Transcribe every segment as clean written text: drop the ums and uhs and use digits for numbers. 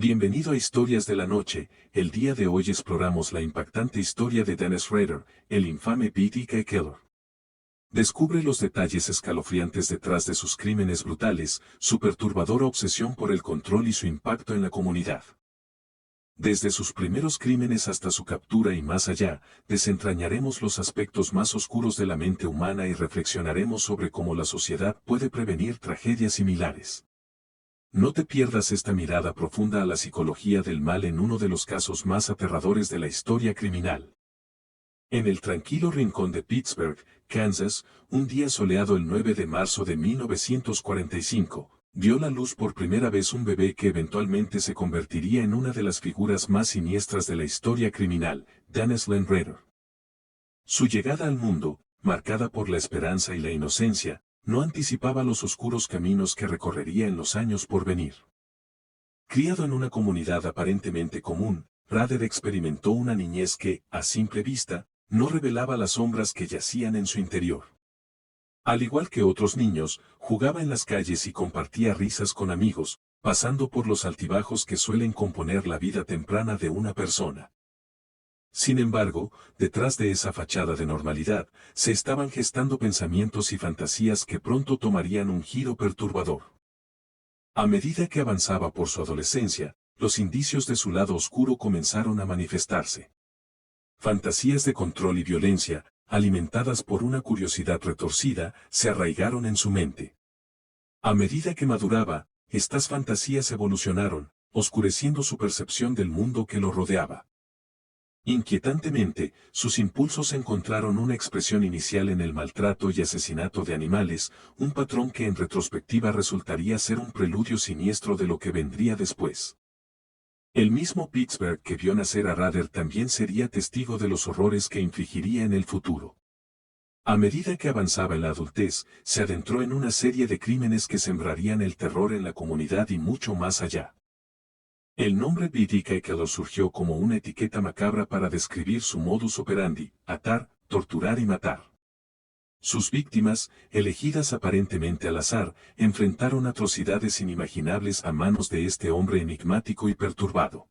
Bienvenido a Historias de la Noche. El día de hoy exploramos la impactante historia de Dennis Rader, el infame BTK Killer. Descubre los detalles escalofriantes detrás de sus crímenes brutales, su perturbadora obsesión por el control y su impacto en la comunidad. Desde sus primeros crímenes hasta su captura y más allá, desentrañaremos los aspectos más oscuros de la mente humana y reflexionaremos sobre cómo la sociedad puede prevenir tragedias similares. No te pierdas esta mirada profunda a la psicología del mal en uno de los casos más aterradores de la historia criminal. En el tranquilo rincón de Pittsburgh, Kansas, un día soleado el 9 de marzo de 1945, vio la luz por primera vez un bebé que eventualmente se convertiría en una de las figuras más siniestras de la historia criminal, Dennis Len Rader. Su llegada al mundo, marcada por la esperanza y la inocencia, no anticipaba los oscuros caminos que recorrería en los años por venir. Criado en una comunidad aparentemente común, Rader experimentó una niñez que, a simple vista, no revelaba las sombras que yacían en su interior. Al igual que otros niños, jugaba en las calles y compartía risas con amigos, pasando por los altibajos que suelen componer la vida temprana de una persona. Sin embargo, detrás de esa fachada de normalidad, se estaban gestando pensamientos y fantasías que pronto tomarían un giro perturbador. A medida que avanzaba por su adolescencia, los indicios de su lado oscuro comenzaron a manifestarse. Fantasías de control y violencia, alimentadas por una curiosidad retorcida, se arraigaron en su mente. A medida que maduraba, estas fantasías evolucionaron, oscureciendo su percepción del mundo que lo rodeaba. Inquietantemente, sus impulsos encontraron una expresión inicial en el maltrato y asesinato de animales, un patrón que en retrospectiva resultaría ser un preludio siniestro de lo que vendría después. El mismo Pittsburgh que vio nacer a Rader también sería testigo de los horrores que infligiría en el futuro. A medida que avanzaba en la adultez, se adentró en una serie de crímenes que sembrarían el terror en la comunidad y mucho más allá. El nombre BTK Killer surgió como una etiqueta macabra para describir su modus operandi: atar, torturar y matar. Sus víctimas, elegidas aparentemente al azar, enfrentaron atrocidades inimaginables a manos de este hombre enigmático y perturbado.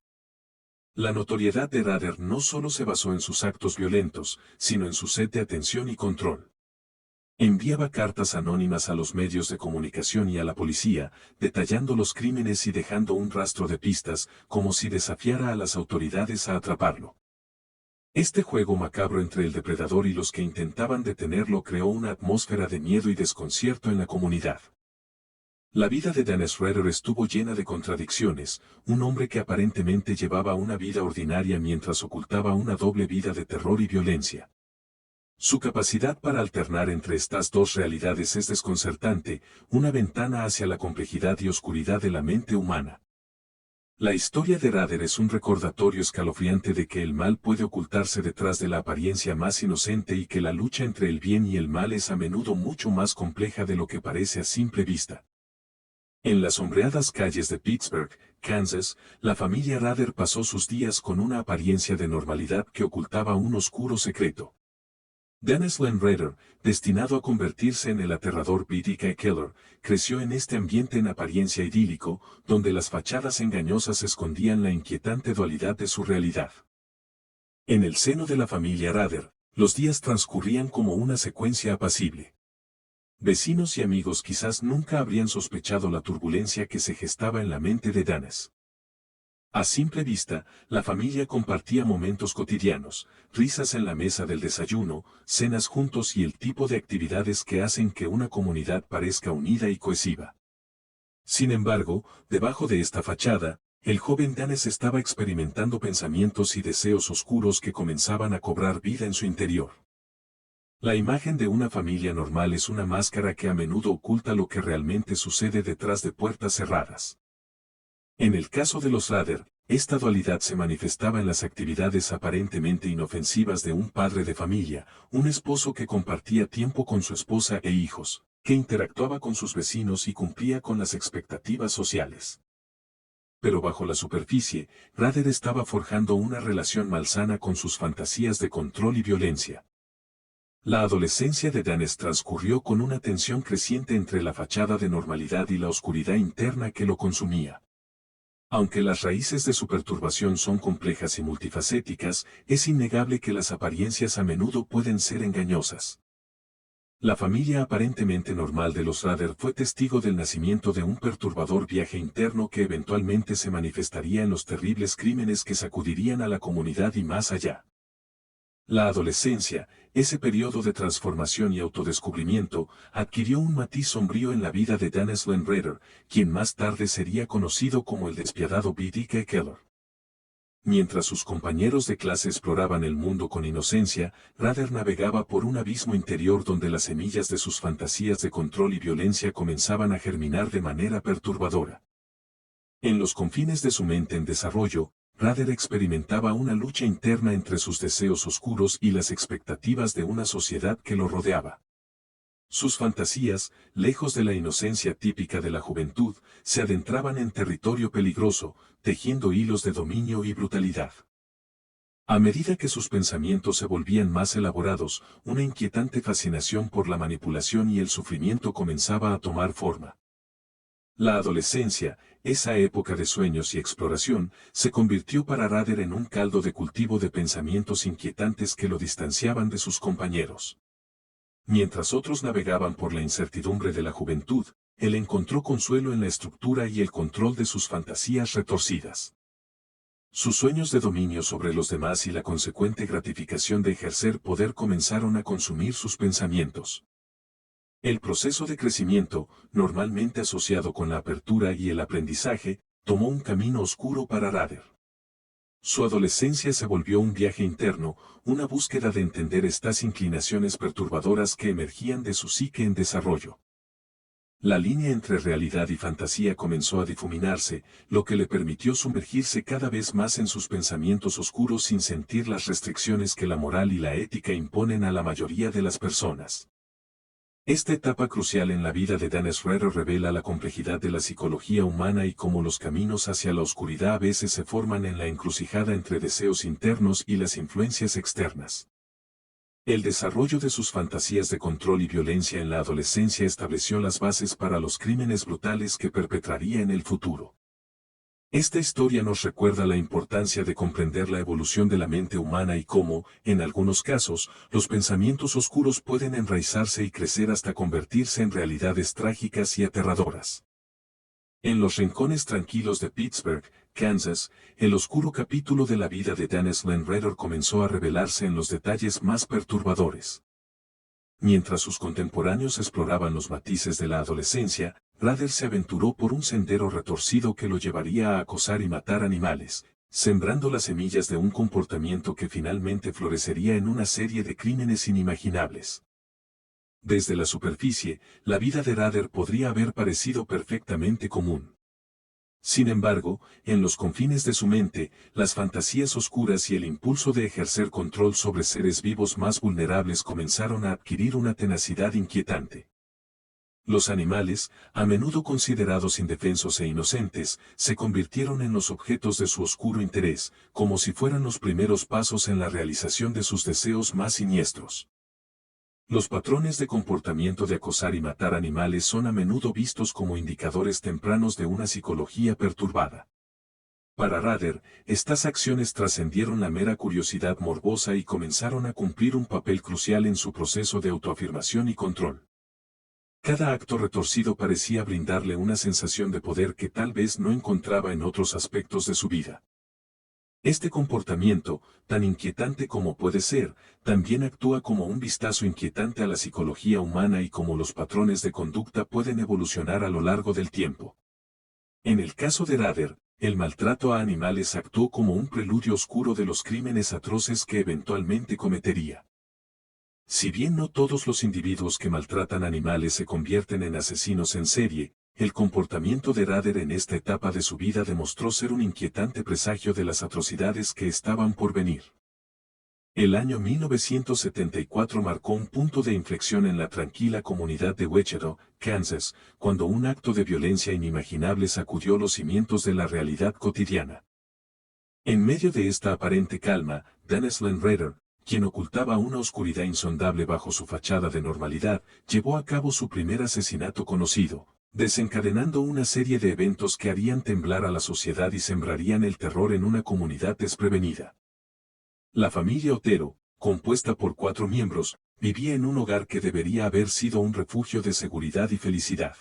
La notoriedad de Rader no solo se basó en sus actos violentos, sino en su sed de atención y control. Enviaba cartas anónimas a los medios de comunicación y a la policía, detallando los crímenes y dejando un rastro de pistas, como si desafiara a las autoridades a atraparlo. Este juego macabro entre el depredador y los que intentaban detenerlo creó una atmósfera de miedo y desconcierto en la comunidad. La vida de Dennis Rader estuvo llena de contradicciones, un hombre que aparentemente llevaba una vida ordinaria mientras ocultaba una doble vida de terror y violencia. Su capacidad para alternar entre estas dos realidades es desconcertante, una ventana hacia la complejidad y oscuridad de la mente humana. La historia de Rader es un recordatorio escalofriante de que el mal puede ocultarse detrás de la apariencia más inocente y que la lucha entre el bien y el mal es a menudo mucho más compleja de lo que parece a simple vista. En las sombreadas calles de Pittsburgh, Kansas, la familia Rader pasó sus días con una apariencia de normalidad que ocultaba un oscuro secreto. Dennis Len Rader, destinado a convertirse en el aterrador BTK Killer, creció en este ambiente en apariencia idílico, donde las fachadas engañosas escondían la inquietante dualidad de su realidad. En el seno de la familia Rader, los días transcurrían como una secuencia apacible. Vecinos y amigos quizás nunca habrían sospechado la turbulencia que se gestaba en la mente de Dennis. A simple vista, la familia compartía momentos cotidianos, risas en la mesa del desayuno, cenas juntos y el tipo de actividades que hacen que una comunidad parezca unida y cohesiva. Sin embargo, debajo de esta fachada, el joven Dennis estaba experimentando pensamientos y deseos oscuros que comenzaban a cobrar vida en su interior. La imagen de una familia normal es una máscara que a menudo oculta lo que realmente sucede detrás de puertas cerradas. En el caso de los Rader, esta dualidad se manifestaba en las actividades aparentemente inofensivas de un padre de familia, un esposo que compartía tiempo con su esposa e hijos, que interactuaba con sus vecinos y cumplía con las expectativas sociales. Pero bajo la superficie, Rader estaba forjando una relación malsana con sus fantasías de control y violencia. La adolescencia de Dennis transcurrió con una tensión creciente entre la fachada de normalidad y la oscuridad interna que lo consumía. Aunque las raíces de su perturbación son complejas y multifacéticas, es innegable que las apariencias a menudo pueden ser engañosas. La familia aparentemente normal de los Rader fue testigo del nacimiento de un perturbador viaje interno que eventualmente se manifestaría en los terribles crímenes que sacudirían a la comunidad y más allá. La adolescencia, ese periodo de transformación y autodescubrimiento, adquirió un matiz sombrío en la vida de Dennis Len Rader, quien más tarde sería conocido como el despiadado B.D.K. Keller. Mientras sus compañeros de clase exploraban el mundo con inocencia, Rader navegaba por un abismo interior donde las semillas de sus fantasías de control y violencia comenzaban a germinar de manera perturbadora. En los confines de su mente en desarrollo, Rader experimentaba una lucha interna entre sus deseos oscuros y las expectativas de una sociedad que lo rodeaba. Sus fantasías, lejos de la inocencia típica de la juventud, se adentraban en territorio peligroso, tejiendo hilos de dominio y brutalidad. A medida que sus pensamientos se volvían más elaborados, una inquietante fascinación por la manipulación y el sufrimiento comenzaba a tomar forma. La adolescencia, esa época de sueños y exploración, se convirtió para Rader en un caldo de cultivo de pensamientos inquietantes que lo distanciaban de sus compañeros. Mientras otros navegaban por la incertidumbre de la juventud, él encontró consuelo en la estructura y el control de sus fantasías retorcidas. Sus sueños de dominio sobre los demás y la consecuente gratificación de ejercer poder comenzaron a consumir sus pensamientos. El proceso de crecimiento, normalmente asociado con la apertura y el aprendizaje, tomó un camino oscuro para Rader. Su adolescencia se volvió un viaje interno, una búsqueda de entender estas inclinaciones perturbadoras que emergían de su psique en desarrollo. La línea entre realidad y fantasía comenzó a difuminarse, lo que le permitió sumergirse cada vez más en sus pensamientos oscuros sin sentir las restricciones que la moral y la ética imponen a la mayoría de las personas. Esta etapa crucial en la vida de Dennis Rader revela la complejidad de la psicología humana y cómo los caminos hacia la oscuridad a veces se forman en la encrucijada entre deseos internos y las influencias externas. El desarrollo de sus fantasías de control y violencia en la adolescencia estableció las bases para los crímenes brutales que perpetraría en el futuro. Esta historia nos recuerda la importancia de comprender la evolución de la mente humana y cómo, en algunos casos, los pensamientos oscuros pueden enraizarse y crecer hasta convertirse en realidades trágicas y aterradoras. En los rincones tranquilos de Pittsburgh, Kansas, el oscuro capítulo de la vida de Dennis Len Rader comenzó a revelarse en los detalles más perturbadores. Mientras sus contemporáneos exploraban los matices de la adolescencia, Rader se aventuró por un sendero retorcido que lo llevaría a acosar y matar animales, sembrando las semillas de un comportamiento que finalmente florecería en una serie de crímenes inimaginables. Desde la superficie, la vida de Rader podría haber parecido perfectamente común. Sin embargo, en los confines de su mente, las fantasías oscuras y el impulso de ejercer control sobre seres vivos más vulnerables comenzaron a adquirir una tenacidad inquietante. Los animales, a menudo considerados indefensos e inocentes, se convirtieron en los objetos de su oscuro interés, como si fueran los primeros pasos en la realización de sus deseos más siniestros. Los patrones de comportamiento de acosar y matar animales son a menudo vistos como indicadores tempranos de una psicología perturbada. Para Rader, estas acciones trascendieron la mera curiosidad morbosa y comenzaron a cumplir un papel crucial en su proceso de autoafirmación y control. Cada acto retorcido parecía brindarle una sensación de poder que tal vez no encontraba en otros aspectos de su vida. Este comportamiento, tan inquietante como puede ser, también actúa como un vistazo inquietante a la psicología humana y cómo los patrones de conducta pueden evolucionar a lo largo del tiempo. En el caso de Rader, el maltrato a animales actuó como un preludio oscuro de los crímenes atroces que eventualmente cometería. Si bien no todos los individuos que maltratan animales se convierten en asesinos en serie, el comportamiento de Rader en esta etapa de su vida demostró ser un inquietante presagio de las atrocidades que estaban por venir. El año 1974 marcó un punto de inflexión en la tranquila comunidad de Wichita, Kansas, cuando un acto de violencia inimaginable sacudió los cimientos de la realidad cotidiana. En medio de esta aparente calma, Dennis Len Rader, quien ocultaba una oscuridad insondable bajo su fachada de normalidad, llevó a cabo su primer asesinato conocido, desencadenando una serie de eventos que harían temblar a la sociedad y sembrarían el terror en una comunidad desprevenida. La familia Otero, compuesta por 4 miembros, vivía en un hogar que debería haber sido un refugio de seguridad y felicidad.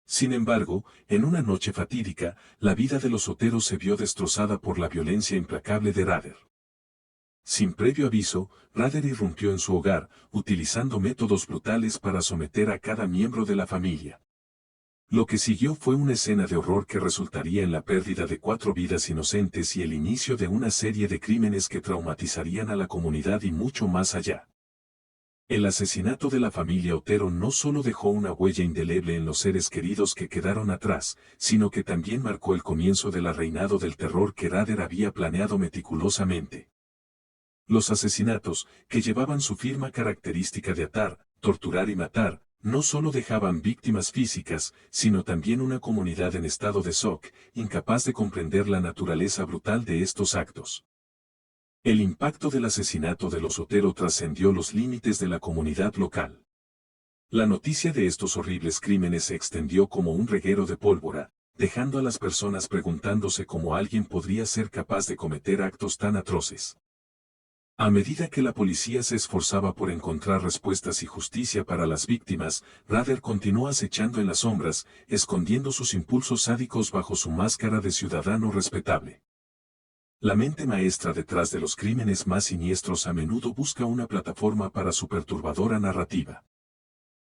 Sin embargo, en una noche fatídica, la vida de los Otero se vio destrozada por la violencia implacable de Rader. Sin previo aviso, Rader irrumpió en su hogar, utilizando métodos brutales para someter a cada miembro de la familia. Lo que siguió fue una escena de horror que resultaría en la pérdida de 4 vidas inocentes y el inicio de una serie de crímenes que traumatizarían a la comunidad y mucho más allá. El asesinato de la familia Otero no solo dejó una huella indeleble en los seres queridos que quedaron atrás, sino que también marcó el comienzo del reinado del terror que Rader había planeado meticulosamente. Los asesinatos, que llevaban su firma característica de atar, torturar y matar, no solo dejaban víctimas físicas, sino también una comunidad en estado de shock, incapaz de comprender la naturaleza brutal de estos actos. El impacto del asesinato de los Otero trascendió los límites de la comunidad local. La noticia de estos horribles crímenes se extendió como un reguero de pólvora, dejando a las personas preguntándose cómo alguien podría ser capaz de cometer actos tan atroces. A medida que la policía se esforzaba por encontrar respuestas y justicia para las víctimas, Rader continuó acechando en las sombras, escondiendo sus impulsos sádicos bajo su máscara de ciudadano respetable. La mente maestra detrás de los crímenes más siniestros a menudo busca una plataforma para su perturbadora narrativa.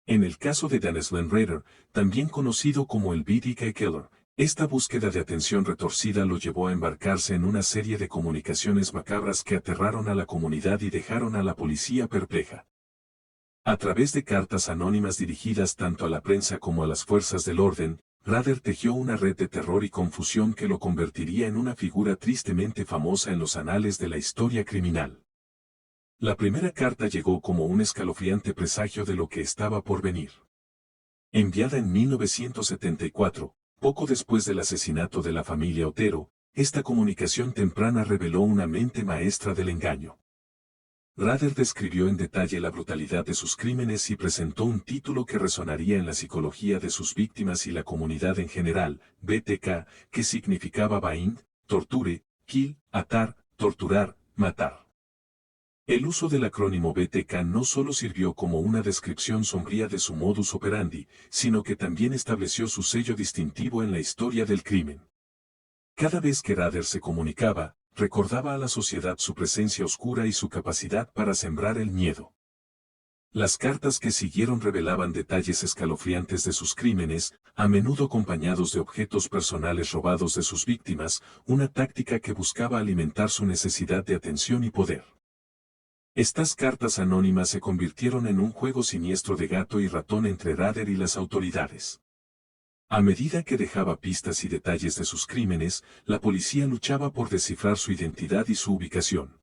En el caso de Dennis Lynn Rader, también conocido como el BTK Killer, esta búsqueda de atención retorcida lo llevó a embarcarse en una serie de comunicaciones macabras que aterraron a la comunidad y dejaron a la policía perpleja. A través de cartas anónimas dirigidas tanto a la prensa como a las fuerzas del orden, Rader tejió una red de terror y confusión que lo convertiría en una figura tristemente famosa en los anales de la historia criminal. La primera carta llegó como un escalofriante presagio de lo que estaba por venir. Enviada en 1974, poco después del asesinato de la familia Otero, esta comunicación temprana reveló una mente maestra del engaño. Rader describió en detalle la brutalidad de sus crímenes y presentó un título que resonaría en la psicología de sus víctimas y la comunidad en general, BTK, que significaba bind, torture, kill, atar, torturar, matar. El uso del acrónimo BTK no solo sirvió como una descripción sombría de su modus operandi, sino que también estableció su sello distintivo en la historia del crimen. Cada vez que Rader se comunicaba, recordaba a la sociedad su presencia oscura y su capacidad para sembrar el miedo. Las cartas que siguieron revelaban detalles escalofriantes de sus crímenes, a menudo acompañados de objetos personales robados de sus víctimas, una táctica que buscaba alimentar su necesidad de atención y poder. Estas cartas anónimas se convirtieron en un juego siniestro de gato y ratón entre Rader y las autoridades. A medida que dejaba pistas y detalles de sus crímenes, la policía luchaba por descifrar su identidad y su ubicación.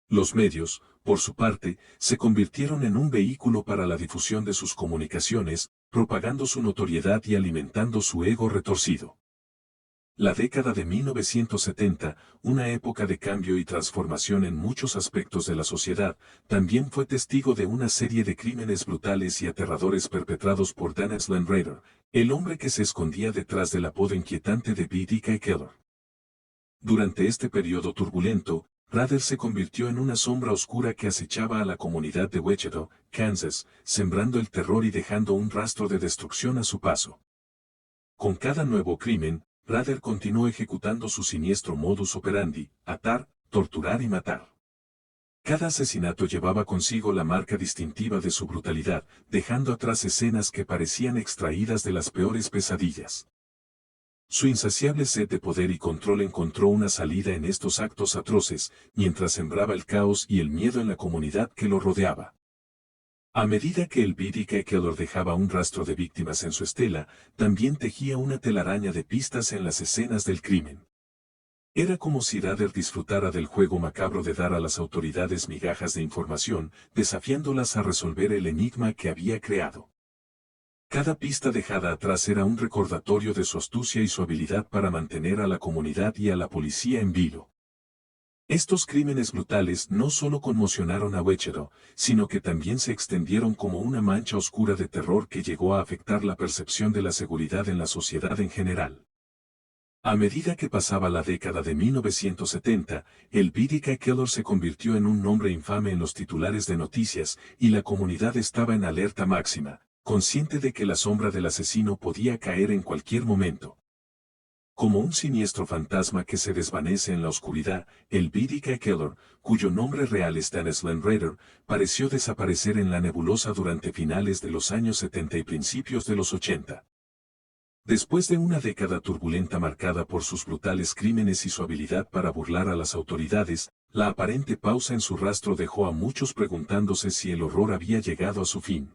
Los medios, por su parte, se convirtieron en un vehículo para la difusión de sus comunicaciones, propagando su notoriedad y alimentando su ego retorcido. La década de 1970, una época de cambio y transformación en muchos aspectos de la sociedad, también fue testigo de una serie de crímenes brutales y aterradores perpetrados por Dennis Lynn Rader, el hombre que se escondía detrás del apodo inquietante de BTK Killer. Durante este periodo turbulento, Rader se convirtió en una sombra oscura que acechaba a la comunidad de Wichita, Kansas, sembrando el terror y dejando un rastro de destrucción a su paso. Con cada nuevo crimen, Rader continuó ejecutando su siniestro modus operandi, atar, torturar y matar. Cada asesinato llevaba consigo la marca distintiva de su brutalidad, dejando atrás escenas que parecían extraídas de las peores pesadillas. Su insaciable sed de poder y control encontró una salida en estos actos atroces, mientras sembraba el caos y el miedo en la comunidad que lo rodeaba. A medida que el BTK Killer dejaba un rastro de víctimas en su estela, también tejía una telaraña de pistas en las escenas del crimen. Era como si Rader disfrutara del juego macabro de dar a las autoridades migajas de información, desafiándolas a resolver el enigma que había creado. Cada pista dejada atrás era un recordatorio de su astucia y su habilidad para mantener a la comunidad y a la policía en vilo. Estos crímenes brutales no solo conmocionaron a Wechedo, sino que también se extendieron como una mancha oscura de terror que llegó a afectar la percepción de la seguridad en la sociedad en general. A medida que pasaba la década de 1970, el BDK Killer se convirtió en un nombre infame en los titulares de noticias y la comunidad estaba en alerta máxima, consciente de que la sombra del asesino podía caer en cualquier momento. Como un siniestro fantasma que se desvanece en la oscuridad, el BDK Killer, cuyo nombre real es Dennis Landrader, pareció desaparecer en la nebulosa durante finales de los años 70 y principios de los 80. Después de una década turbulenta marcada por sus brutales crímenes y su habilidad para burlar a las autoridades, la aparente pausa en su rastro dejó a muchos preguntándose si el horror había llegado a su fin.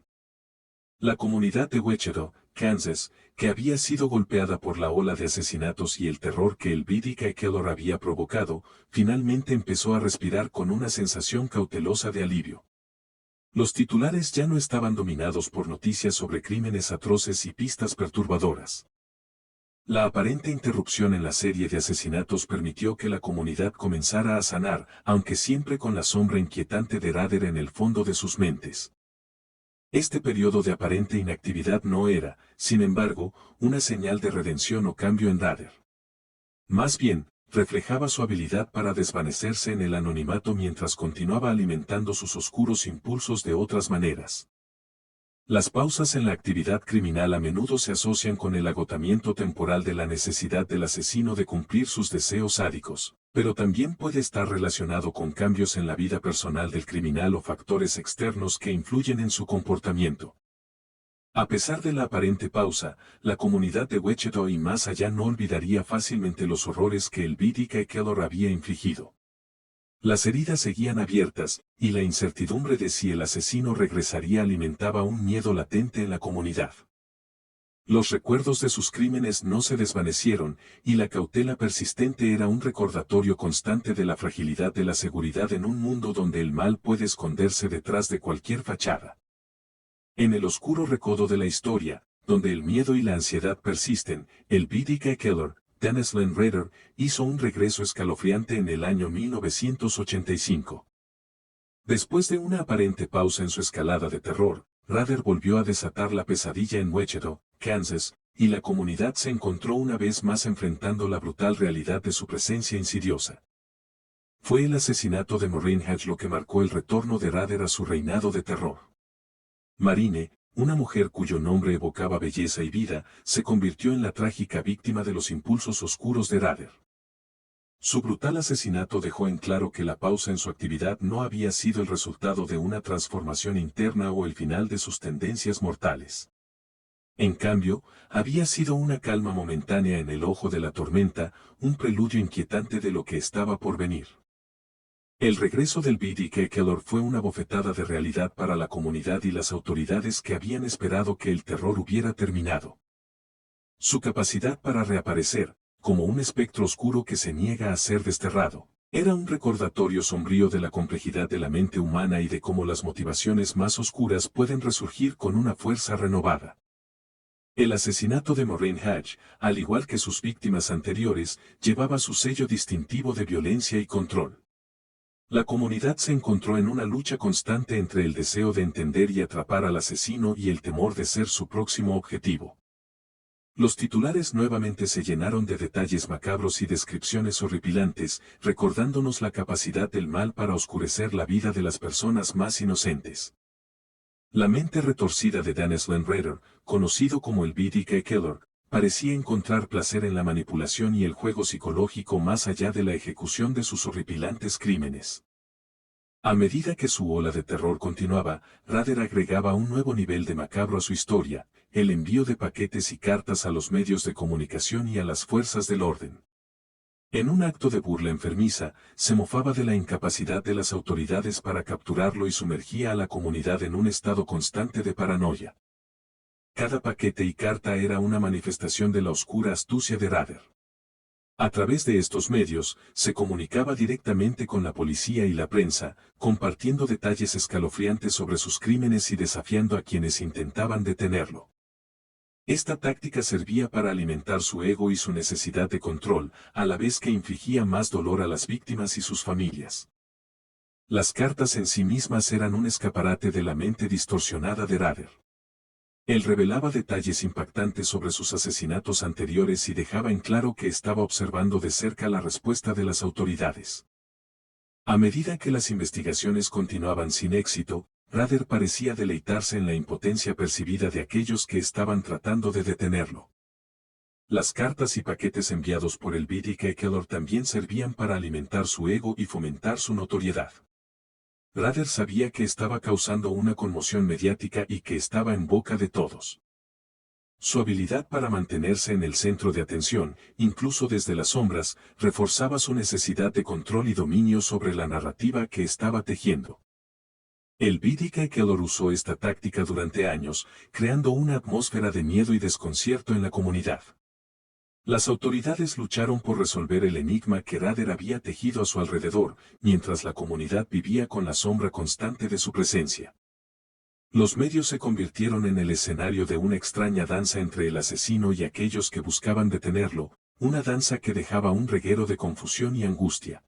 La comunidad de Wichita, Kansas, que había sido golpeada por la ola de asesinatos y el terror que el BDK Killer había provocado, finalmente empezó a respirar con una sensación cautelosa de alivio. Los titulares ya no estaban dominados por noticias sobre crímenes atroces y pistas perturbadoras. La aparente interrupción en la serie de asesinatos permitió que la comunidad comenzara a sanar, aunque siempre con la sombra inquietante de Rader en el fondo de sus mentes. Este periodo de aparente inactividad no era, sin embargo, una señal de redención o cambio en Rader. Más bien, reflejaba su habilidad para desvanecerse en el anonimato mientras continuaba alimentando sus oscuros impulsos de otras maneras. Las pausas en la actividad criminal a menudo se asocian con el agotamiento temporal de la necesidad del asesino de cumplir sus deseos sádicos, pero también puede estar relacionado con cambios en la vida personal del criminal o factores externos que influyen en su comportamiento. A pesar de la aparente pausa, la comunidad de Wichita y más allá no olvidaría fácilmente los horrores que el BDK Killer había infligido. Las heridas seguían abiertas, y la incertidumbre de si el asesino regresaría alimentaba un miedo latente en la comunidad. Los recuerdos de sus crímenes no se desvanecieron, y la cautela persistente era un recordatorio constante de la fragilidad de la seguridad en un mundo donde el mal puede esconderse detrás de cualquier fachada. En el oscuro recodo de la historia, donde el miedo y la ansiedad persisten, el BDK Killer, Dennis Landrader, hizo un regreso escalofriante en el año 1985. Después de una aparente pausa en su escalada de terror, Rader volvió a desatar la pesadilla en Wichita, Kansas, y la comunidad se encontró una vez más enfrentando la brutal realidad de su presencia insidiosa. Fue el asesinato de Maureen Hatch lo que marcó el retorno de Rader a su reinado de terror. Marine, una mujer cuyo nombre evocaba belleza y vida, se convirtió en la trágica víctima de los impulsos oscuros de Rader. Su brutal asesinato dejó en claro que la pausa en su actividad no había sido el resultado de una transformación interna o el final de sus tendencias mortales. En cambio, había sido una calma momentánea en el ojo de la tormenta, un preludio inquietante de lo que estaba por venir. El regreso del BDK Killer fue una bofetada de realidad para la comunidad y las autoridades que habían esperado que el terror hubiera terminado. Su capacidad para reaparecer, como un espectro oscuro que se niega a ser desterrado, era un recordatorio sombrío de la complejidad de la mente humana y de cómo las motivaciones más oscuras pueden resurgir con una fuerza renovada. El asesinato de Maureen Hatch, al igual que sus víctimas anteriores, llevaba su sello distintivo de violencia y control. La comunidad se encontró en una lucha constante entre el deseo de entender y atrapar al asesino y el temor de ser su próximo objetivo. Los titulares nuevamente se llenaron de detalles macabros y descripciones horripilantes, recordándonos la capacidad del mal para oscurecer la vida de las personas más inocentes. La mente retorcida de Dennis Landrader, conocido como el BDK Killer, parecía encontrar placer en la manipulación y el juego psicológico más allá de la ejecución de sus horripilantes crímenes. A medida que su ola de terror continuaba, Rader agregaba un nuevo nivel de macabro a su historia, el envío de paquetes y cartas a los medios de comunicación y a las fuerzas del orden. En un acto de burla enfermiza, se mofaba de la incapacidad de las autoridades para capturarlo y sumergía a la comunidad en un estado constante de paranoia. Cada paquete y carta era una manifestación de la oscura astucia de Rader. A través de estos medios, se comunicaba directamente con la policía y la prensa, compartiendo detalles escalofriantes sobre sus crímenes y desafiando a quienes intentaban detenerlo. Esta táctica servía para alimentar su ego y su necesidad de control, a la vez que infligía más dolor a las víctimas y sus familias. Las cartas en sí mismas eran un escaparate de la mente distorsionada de Rader. Él revelaba detalles impactantes sobre sus asesinatos anteriores y dejaba en claro que estaba observando de cerca la respuesta de las autoridades. A medida que las investigaciones continuaban sin éxito, Rader parecía deleitarse en la impotencia percibida de aquellos que estaban tratando de detenerlo. Las cartas y paquetes enviados por el BDK Keller también servían para alimentar su ego y fomentar su notoriedad. Rader sabía que estaba causando una conmoción mediática y que estaba en boca de todos. Su habilidad para mantenerse en el centro de atención, incluso desde las sombras, reforzaba su necesidad de control y dominio sobre la narrativa que estaba tejiendo. El BDK Keller usó esta táctica durante años, creando una atmósfera de miedo y desconcierto en la comunidad. Las autoridades lucharon por resolver el enigma que Rader había tejido a su alrededor, mientras la comunidad vivía con la sombra constante de su presencia. Los medios se convirtieron en el escenario de una extraña danza entre el asesino y aquellos que buscaban detenerlo, una danza que dejaba un reguero de confusión y angustia.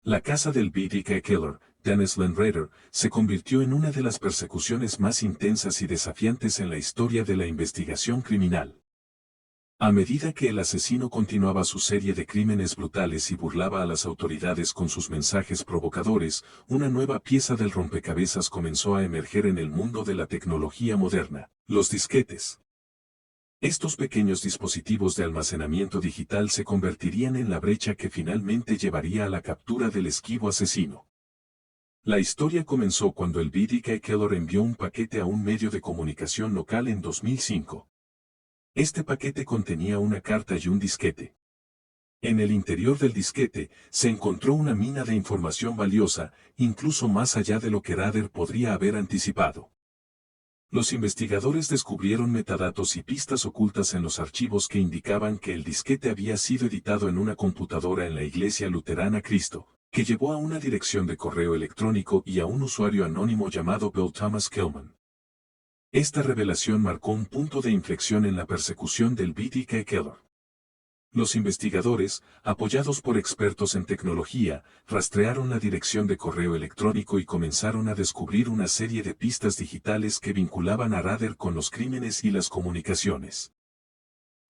La casa del BDK Killer, Dennis Landrader, se convirtió en una de las persecuciones más intensas y desafiantes en la historia de la investigación criminal. A medida que el asesino continuaba su serie de crímenes brutales y burlaba a las autoridades con sus mensajes provocadores, una nueva pieza del rompecabezas comenzó a emerger en el mundo de la tecnología moderna: los disquetes. Estos pequeños dispositivos de almacenamiento digital se convertirían en la brecha que finalmente llevaría a la captura del esquivo asesino. La historia comenzó cuando el BDK Keller envió un paquete a un medio de comunicación local en 2005. Este paquete contenía una carta y un disquete. En el interior del disquete se encontró una mina de información valiosa, incluso más allá de lo que Rader podría haber anticipado. Los investigadores descubrieron metadatos y pistas ocultas en los archivos que indicaban que el disquete había sido editado en una computadora en la Iglesia Luterana Cristo, que llevó a una dirección de correo electrónico y a un usuario anónimo llamado Bill Thomas Kellman. Esta revelación marcó un punto de inflexión en la persecución del BDK Keller. Los investigadores, apoyados por expertos en tecnología, rastrearon la dirección de correo electrónico y comenzaron a descubrir una serie de pistas digitales que vinculaban a Rader con los crímenes y las comunicaciones.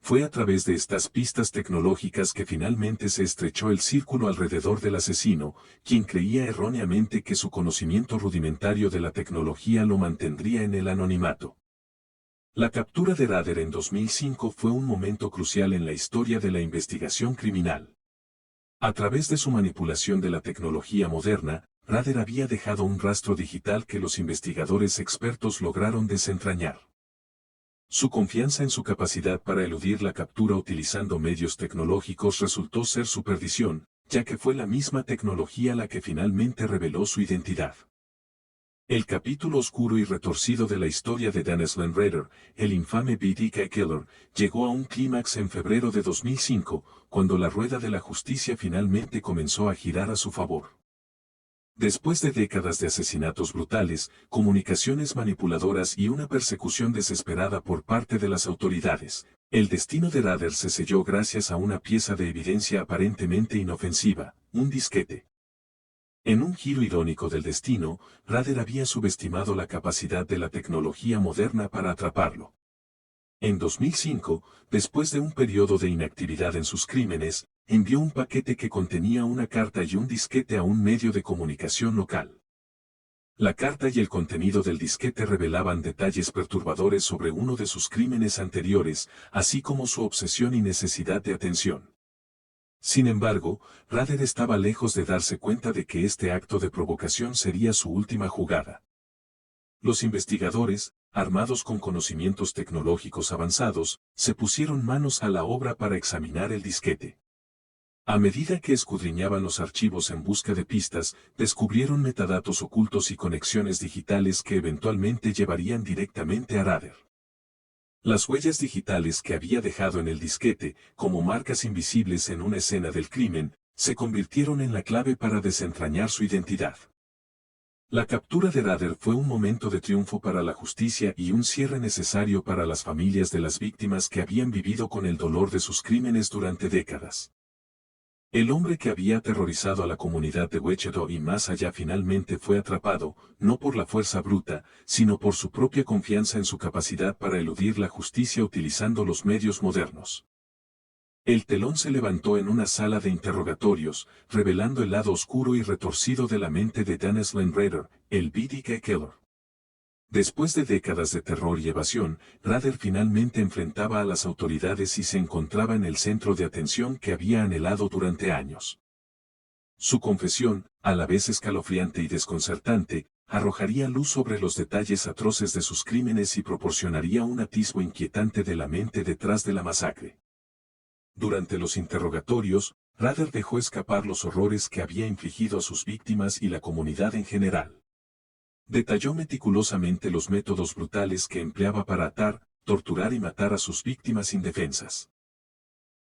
Fue a través de estas pistas tecnológicas que finalmente se estrechó el círculo alrededor del asesino, quien creía erróneamente que su conocimiento rudimentario de la tecnología lo mantendría en el anonimato. La captura de Rader en 2005 fue un momento crucial en la historia de la investigación criminal. A través de su manipulación de la tecnología moderna, Rader había dejado un rastro digital que los investigadores expertos lograron desentrañar. Su confianza en su capacidad para eludir la captura utilizando medios tecnológicos resultó ser su perdición, ya que fue la misma tecnología la que finalmente reveló su identidad. El capítulo oscuro y retorcido de la historia de Dennis Landrader, el infame BDK Killer, llegó a un clímax en febrero de 2005, cuando la rueda de la justicia finalmente comenzó a girar a su favor. Después de décadas de asesinatos brutales, comunicaciones manipuladoras y una persecución desesperada por parte de las autoridades, el destino de Rader se selló gracias a una pieza de evidencia aparentemente inofensiva: un disquete. En un giro irónico del destino, Rader había subestimado la capacidad de la tecnología moderna para atraparlo. En 2005, después de un periodo de inactividad en sus crímenes, envió un paquete que contenía una carta y un disquete a un medio de comunicación local. La carta y el contenido del disquete revelaban detalles perturbadores sobre uno de sus crímenes anteriores, así como su obsesión y necesidad de atención. Sin embargo, Rader estaba lejos de darse cuenta de que este acto de provocación sería su última jugada. Los investigadores, armados con conocimientos tecnológicos avanzados, se pusieron manos a la obra para examinar el disquete. A medida que escudriñaban los archivos en busca de pistas, descubrieron metadatos ocultos y conexiones digitales que eventualmente llevarían directamente a Rader. Las huellas digitales que había dejado en el disquete, como marcas invisibles en una escena del crimen, se convirtieron en la clave para desentrañar su identidad. La captura de Rader fue un momento de triunfo para la justicia y un cierre necesario para las familias de las víctimas que habían vivido con el dolor de sus crímenes durante décadas. El hombre que había aterrorizado a la comunidad de Wichita y más allá finalmente fue atrapado, no por la fuerza bruta, sino por su propia confianza en su capacidad para eludir la justicia utilizando los medios modernos. El telón se levantó en una sala de interrogatorios, revelando el lado oscuro y retorcido de la mente de Dennis Lynn Rader, el BTK Killer. Después de décadas de terror y evasión, Rader finalmente enfrentaba a las autoridades y se encontraba en el centro de atención que había anhelado durante años. Su confesión, a la vez escalofriante y desconcertante, arrojaría luz sobre los detalles atroces de sus crímenes y proporcionaría un atisbo inquietante de la mente detrás de la masacre. Durante los interrogatorios, Rader dejó escapar los horrores que había infligido a sus víctimas y la comunidad en general. Detalló meticulosamente los métodos brutales que empleaba para atar, torturar y matar a sus víctimas indefensas.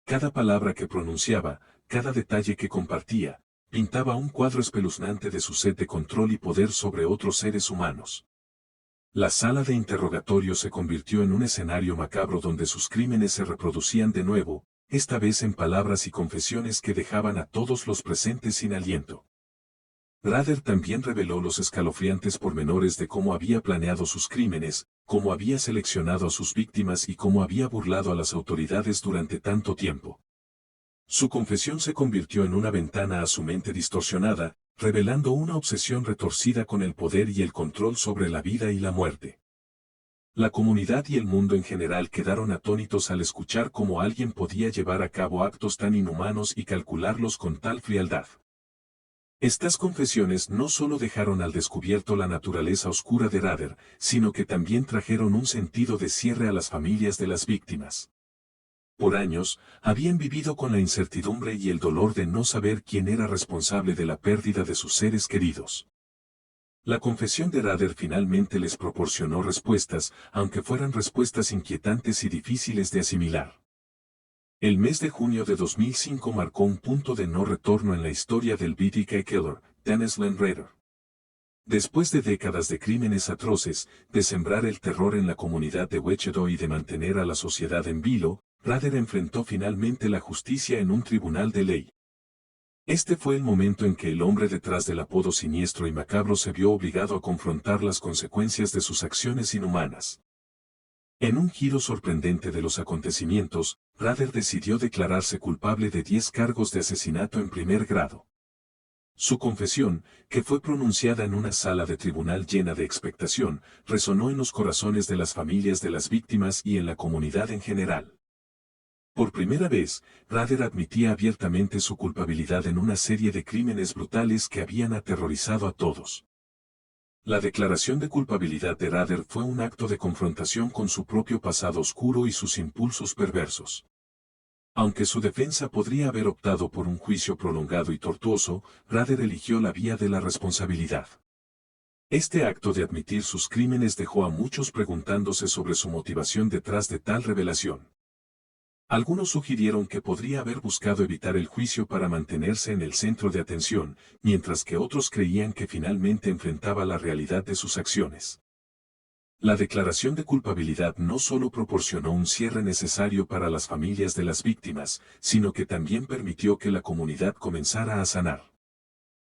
Cada palabra que pronunciaba, cada detalle que compartía, pintaba un cuadro espeluznante de su sed de control y poder sobre otros seres humanos. La sala de interrogatorio se convirtió en un escenario macabro donde sus crímenes se reproducían de nuevo, esta vez en palabras y confesiones que dejaban a todos los presentes sin aliento. Rader también reveló los escalofriantes pormenores de cómo había planeado sus crímenes, cómo había seleccionado a sus víctimas y cómo había burlado a las autoridades durante tanto tiempo. Su confesión se convirtió en una ventana a su mente distorsionada, revelando una obsesión retorcida con el poder y el control sobre la vida y la muerte. La comunidad y el mundo en general quedaron atónitos al escuchar cómo alguien podía llevar a cabo actos tan inhumanos y calcularlos con tal frialdad. Estas confesiones no solo dejaron al descubierto la naturaleza oscura de Rader, sino que también trajeron un sentido de cierre a las familias de las víctimas. Por años, habían vivido con la incertidumbre y el dolor de no saber quién era responsable de la pérdida de sus seres queridos. La confesión de Rader finalmente les proporcionó respuestas, aunque fueran respuestas inquietantes y difíciles de asimilar. El mes de junio de 2005 marcó un punto de no retorno en la historia del BTK Killer, Dennis Lynn Rader. Después de décadas de crímenes atroces, de sembrar el terror en la comunidad de Wichita y de mantener a la sociedad en vilo, Rader enfrentó finalmente la justicia en un tribunal de ley. Este fue el momento en que el hombre detrás del apodo siniestro y macabro se vio obligado a confrontar las consecuencias de sus acciones inhumanas. En un giro sorprendente de los acontecimientos, Rader decidió declararse culpable de 10 cargos de asesinato en primer grado. Su confesión, que fue pronunciada en una sala de tribunal llena de expectación, resonó en los corazones de las familias de las víctimas y en la comunidad en general. Por primera vez, Rader admitía abiertamente su culpabilidad en una serie de crímenes brutales que habían aterrorizado a todos. La declaración de culpabilidad de Rader fue un acto de confrontación con su propio pasado oscuro y sus impulsos perversos. Aunque su defensa podría haber optado por un juicio prolongado y tortuoso, Rader eligió la vía de la responsabilidad. Este acto de admitir sus crímenes dejó a muchos preguntándose sobre su motivación detrás de tal revelación. Algunos sugirieron que podría haber buscado evitar el juicio para mantenerse en el centro de atención, mientras que otros creían que finalmente enfrentaba la realidad de sus acciones. La declaración de culpabilidad no solo proporcionó un cierre necesario para las familias de las víctimas, sino que también permitió que la comunidad comenzara a sanar.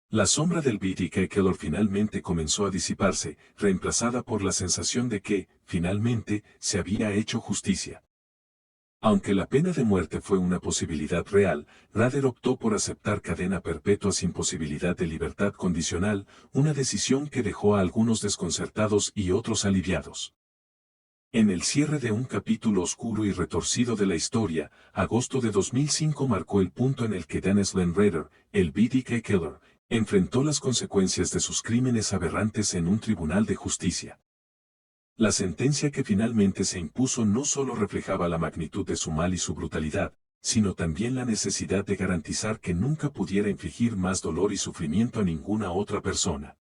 La sombra del BTK Killer finalmente comenzó a disiparse, reemplazada por la sensación de que, finalmente, se había hecho justicia. Aunque la pena de muerte fue una posibilidad real, Rader optó por aceptar cadena perpetua sin posibilidad de libertad condicional, una decisión que dejó a algunos desconcertados y otros aliviados. En el cierre de un capítulo oscuro y retorcido de la historia, agosto de 2005 marcó el punto en el que Dennis Lynn Rader, el BTK Killer, enfrentó las consecuencias de sus crímenes aberrantes en un tribunal de justicia. La sentencia que finalmente se impuso no solo reflejaba la magnitud de su mal y su brutalidad, sino también la necesidad de garantizar que nunca pudiera infligir más dolor y sufrimiento a ninguna otra persona.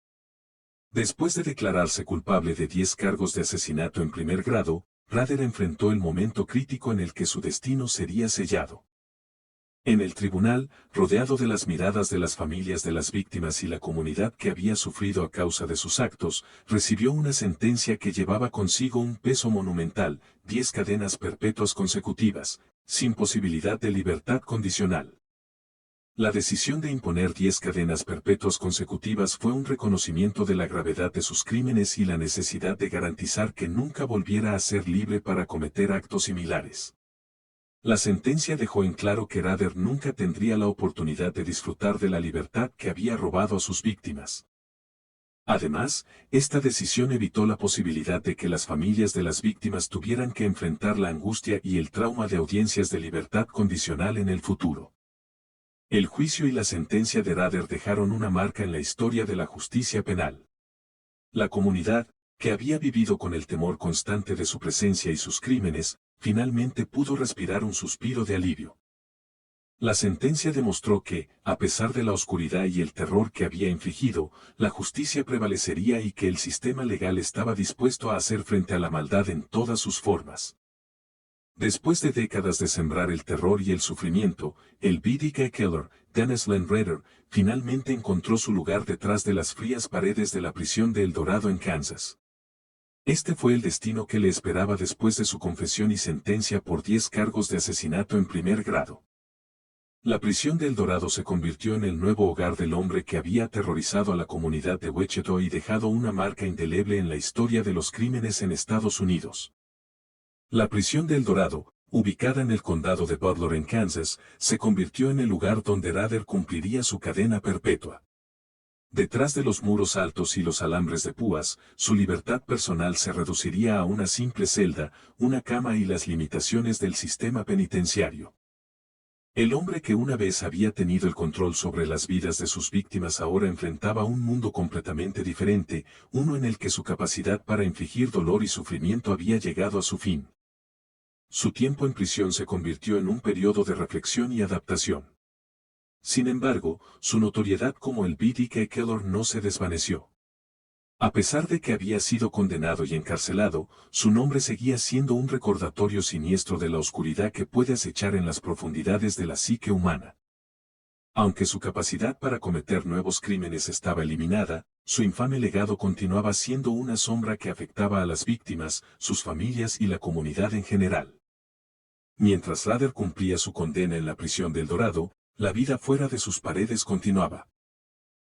Después de declararse culpable de 10 cargos de asesinato en primer grado, Rader enfrentó el momento crítico en el que su destino sería sellado. En el tribunal, rodeado de las miradas de las familias de las víctimas y la comunidad que había sufrido a causa de sus actos, recibió una sentencia que llevaba consigo un peso monumental, 10 cadenas perpetuas consecutivas, sin posibilidad de libertad condicional. La decisión de imponer 10 cadenas perpetuas consecutivas fue un reconocimiento de la gravedad de sus crímenes y la necesidad de garantizar que nunca volviera a ser libre para cometer actos similares. La sentencia dejó en claro que Rader nunca tendría la oportunidad de disfrutar de la libertad que había robado a sus víctimas. Además, esta decisión evitó la posibilidad de que las familias de las víctimas tuvieran que enfrentar la angustia y el trauma de audiencias de libertad condicional en el futuro. El juicio y la sentencia de Rader dejaron una marca en la historia de la justicia penal. La comunidad, que había vivido con el temor constante de su presencia y sus crímenes, finalmente pudo respirar un suspiro de alivio. La sentencia demostró que, a pesar de la oscuridad y el terror que había infligido, la justicia prevalecería y que el sistema legal estaba dispuesto a hacer frente a la maldad en todas sus formas. Después de décadas de sembrar el terror y el sufrimiento, el BDK Killer, Dennis Len Rader, finalmente encontró su lugar detrás de las frías paredes de la prisión de El Dorado en Kansas. Este fue el destino que le esperaba después de su confesión y sentencia por 10 cargos de asesinato en primer grado. La prisión de El Dorado se convirtió en el nuevo hogar del hombre que había aterrorizado a la comunidad de Wichita y dejado una marca indeleble en la historia de los crímenes en Estados Unidos. La prisión de El Dorado, ubicada en el condado de Butler en Kansas, se convirtió en el lugar donde Rader cumpliría su cadena perpetua. Detrás de los muros altos y los alambres de púas, su libertad personal se reduciría a una simple celda, una cama y las limitaciones del sistema penitenciario. El hombre que una vez había tenido el control sobre las vidas de sus víctimas ahora enfrentaba un mundo completamente diferente, uno en el que su capacidad para infligir dolor y sufrimiento había llegado a su fin. Su tiempo en prisión se convirtió en un periodo de reflexión y adaptación. Sin embargo, su notoriedad como el BDK Killer no se desvaneció. A pesar de que había sido condenado y encarcelado, su nombre seguía siendo un recordatorio siniestro de la oscuridad que puede acechar en las profundidades de la psique humana. Aunque su capacidad para cometer nuevos crímenes estaba eliminada, su infame legado continuaba siendo una sombra que afectaba a las víctimas, sus familias y la comunidad en general. Mientras Rader cumplía su condena en la prisión del Dorado, la vida fuera de sus paredes continuaba.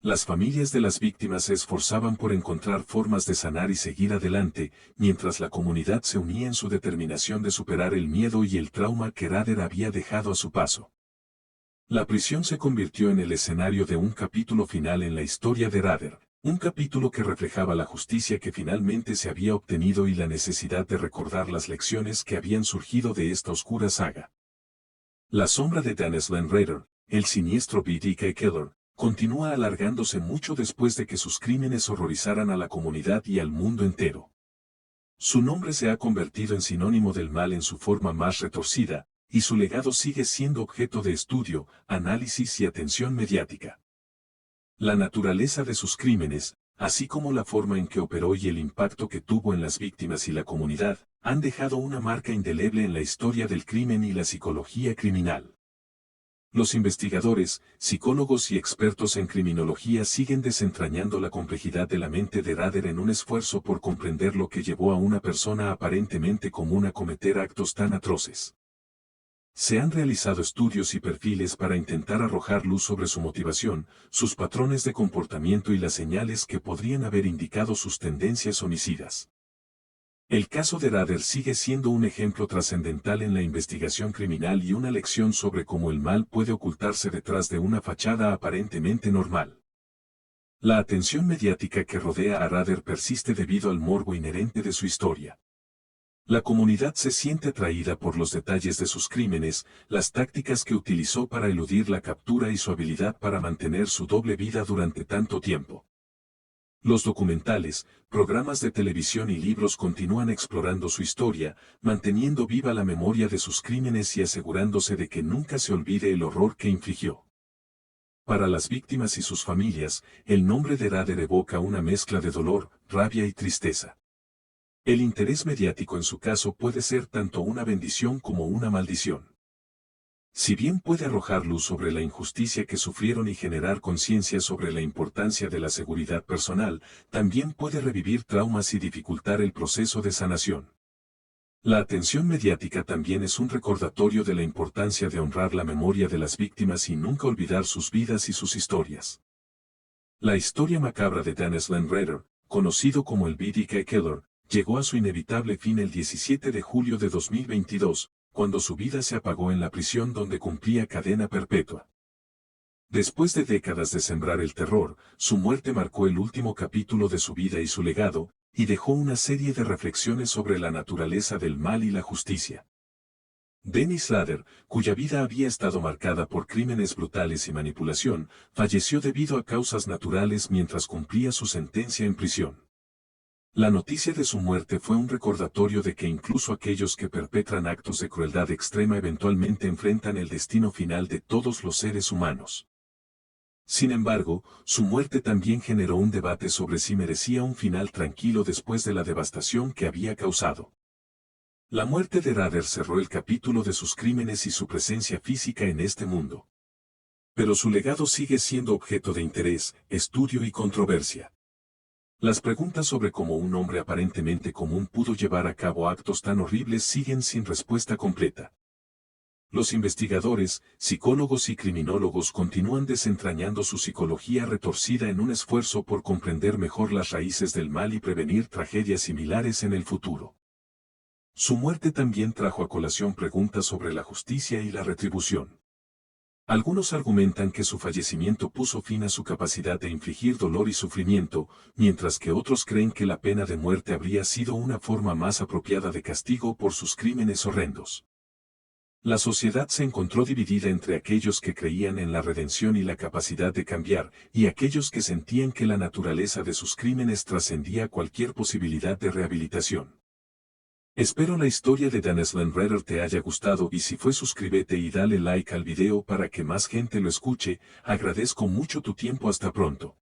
Las familias de las víctimas se esforzaban por encontrar formas de sanar y seguir adelante, mientras la comunidad se unía en su determinación de superar el miedo y el trauma que Rader había dejado a su paso. La prisión se convirtió en el escenario de un capítulo final en la historia de Rader, un capítulo que reflejaba la justicia que finalmente se había obtenido y la necesidad de recordar las lecciones que habían surgido de esta oscura saga. La sombra de Dennis Len Rader, el siniestro BDK Killer, continúa alargándose mucho después de que sus crímenes horrorizaran a la comunidad y al mundo entero. Su nombre se ha convertido en sinónimo del mal en su forma más retorcida, y su legado sigue siendo objeto de estudio, análisis y atención mediática. La naturaleza de sus crímenes, así como la forma en que operó y el impacto que tuvo en las víctimas y la comunidad, han dejado una marca indeleble en la historia del crimen y la psicología criminal. Los investigadores, psicólogos y expertos en criminología siguen desentrañando la complejidad de la mente de Rader en un esfuerzo por comprender lo que llevó a una persona aparentemente común a cometer actos tan atroces. Se han realizado estudios y perfiles para intentar arrojar luz sobre su motivación, sus patrones de comportamiento y las señales que podrían haber indicado sus tendencias homicidas. El caso de Rader sigue siendo un ejemplo trascendental en la investigación criminal y una lección sobre cómo el mal puede ocultarse detrás de una fachada aparentemente normal. La atención mediática que rodea a Rader persiste debido al morbo inherente de su historia. La comunidad se siente atraída por los detalles de sus crímenes, las tácticas que utilizó para eludir la captura y su habilidad para mantener su doble vida durante tanto tiempo. Los documentales, programas de televisión y libros continúan explorando su historia, manteniendo viva la memoria de sus crímenes y asegurándose de que nunca se olvide el horror que infligió. Para las víctimas y sus familias, el nombre de Rader evoca una mezcla de dolor, rabia y tristeza. El interés mediático en su caso puede ser tanto una bendición como una maldición. Si bien puede arrojar luz sobre la injusticia que sufrieron y generar conciencia sobre la importancia de la seguridad personal, también puede revivir traumas y dificultar el proceso de sanación. La atención mediática también es un recordatorio de la importancia de honrar la memoria de las víctimas y nunca olvidar sus vidas y sus historias. La historia macabra de Dennis Landretter, conocido como el BTK Killer, llegó a su inevitable fin el 17 de julio de 2022, cuando su vida se apagó en la prisión donde cumplía cadena perpetua. Después de décadas de sembrar el terror, su muerte marcó el último capítulo de su vida y su legado, y dejó una serie de reflexiones sobre la naturaleza del mal y la justicia. Dennis Rader, cuya vida había estado marcada por crímenes brutales y manipulación, falleció debido a causas naturales mientras cumplía su sentencia en prisión. La noticia de su muerte fue un recordatorio de que incluso aquellos que perpetran actos de crueldad extrema eventualmente enfrentan el destino final de todos los seres humanos. Sin embargo, su muerte también generó un debate sobre si merecía un final tranquilo después de la devastación que había causado. La muerte de Rader cerró el capítulo de sus crímenes y su presencia física en este mundo. Pero su legado sigue siendo objeto de interés, estudio y controversia. Las preguntas sobre cómo un hombre aparentemente común pudo llevar a cabo actos tan horribles siguen sin respuesta completa. Los investigadores, psicólogos y criminólogos continúan desentrañando su psicología retorcida en un esfuerzo por comprender mejor las raíces del mal y prevenir tragedias similares en el futuro. Su muerte también trajo a colación preguntas sobre la justicia y la retribución. Algunos argumentan que su fallecimiento puso fin a su capacidad de infligir dolor y sufrimiento, mientras que otros creen que la pena de muerte habría sido una forma más apropiada de castigo por sus crímenes horrendos. La sociedad se encontró dividida entre aquellos que creían en la redención y la capacidad de cambiar, y aquellos que sentían que la naturaleza de sus crímenes trascendía cualquier posibilidad de rehabilitación. Espero la historia de Dennis Landretter te haya gustado y si fue suscríbete y dale like al video para que más gente lo escuche, agradezco mucho tu tiempo hasta pronto.